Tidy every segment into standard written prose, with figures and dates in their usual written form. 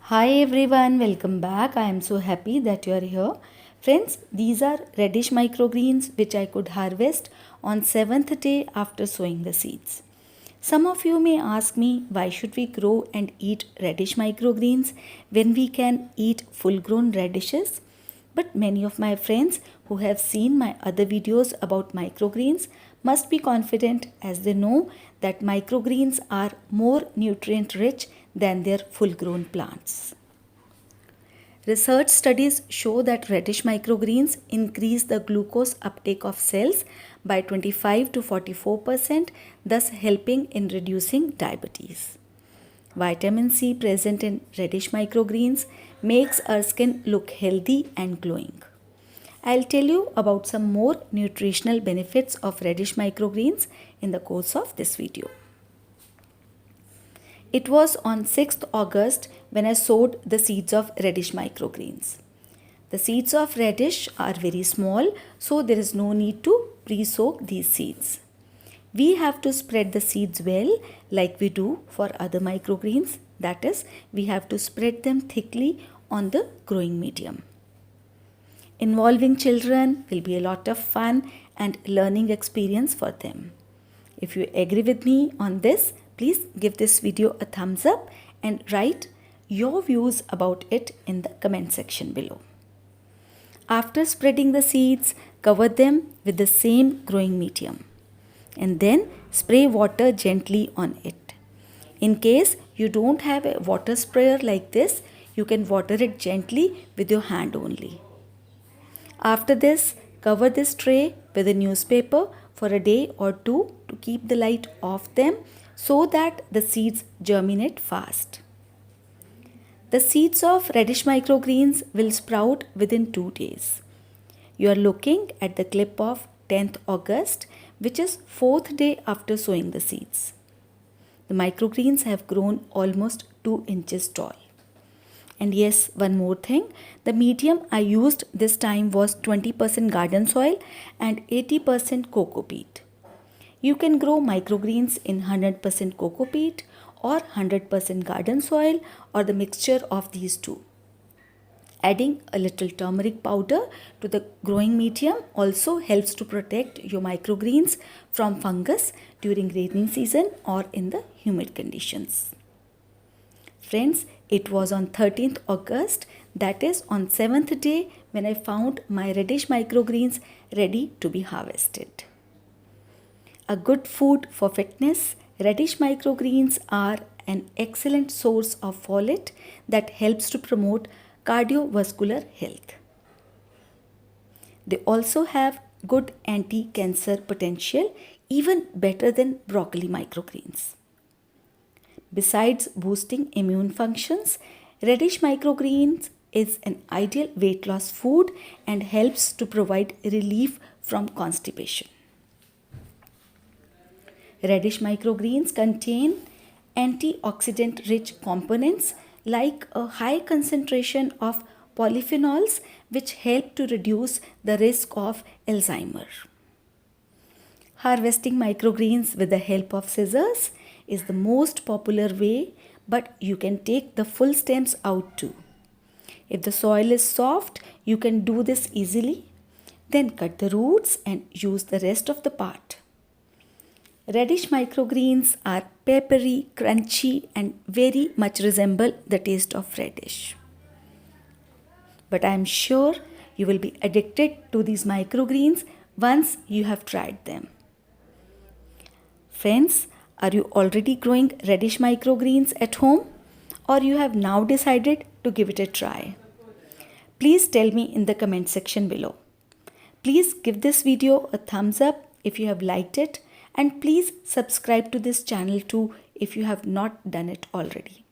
Hi everyone, welcome back. I am so happy that you are here. Friends, these are radish microgreens which I could harvest on 7th day after sowing the seeds. Some of you may ask me why should we grow and eat radish microgreens when we can eat full grown radishes? But many of my friends who have seen my other videos about microgreens must be confident as they know that microgreens are more nutrient rich than their full grown plants. Research studies show that radish microgreens increase the glucose uptake of cells by 25 to 44%, thus helping in reducing diabetes. Vitamin C present in radish microgreens makes our skin look healthy and glowing. I'll tell you about some more nutritional benefits of radish microgreens in the course of this video. It was on 6th August when I sowed the seeds of radish microgreens. The seeds of radish are very small, so there is no need to pre-soak these seeds. We have to spread the seeds well like we do for other microgreens. That is, we have to spread them thickly on the growing medium. Involving children will be a lot of fun and learning experience for them. If you agree with me on this, please give this video a thumbs up and write your views about it in the comment section below. After spreading the seeds, cover them with the same growing medium and then spray water gently on it. In case you don't have a water sprayer like this, you can water it gently with your hand only. After this, cover this tray with a newspaper for a day or two to keep the light off them so that the seeds germinate fast. The seeds of radish microgreens will sprout within 2 days. You are looking at the clip of 10th August, which is 4th day after sowing the seeds. The microgreens have grown almost 2 inches tall. And yes, one more thing, the medium I used this time was 20% garden soil and 80% coco peat. You can grow microgreens in 100% coco peat or 100% garden soil or the mixture of these two. Adding a little turmeric powder to the growing medium also helps to protect your microgreens from fungus during rainy season or in the humid conditions. Friends, it was on 13th August, that is on 7th day, when I found my radish microgreens ready to be harvested. A good food for fitness, radish microgreens are an excellent source of folate that helps to promote cardiovascular health. They also have good anti-cancer potential, even better than broccoli microgreens. Besides boosting immune functions, radish microgreens is an ideal weight loss food and helps to provide relief from constipation. Radish microgreens contain antioxidant rich components like a high concentration of polyphenols which help to reduce the risk of Alzheimer's. Harvesting microgreens with the help of scissors is the most popular way, but you can take the full stems out too. If the soil is soft, you can do this easily. Then cut the roots and use the rest of the part. Radish microgreens are peppery, crunchy and very much resemble the taste of radish. But I am sure you will be addicted to these microgreens once you have tried them. Friends, are you already growing radish microgreens at home or you have now decided to give it a try? Please tell me in the comment section below. Please give this video a thumbs up if you have liked it and please subscribe to this channel too if you have not done it already.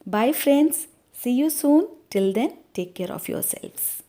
Bye friends. See you soon. Till then, take care of yourselves.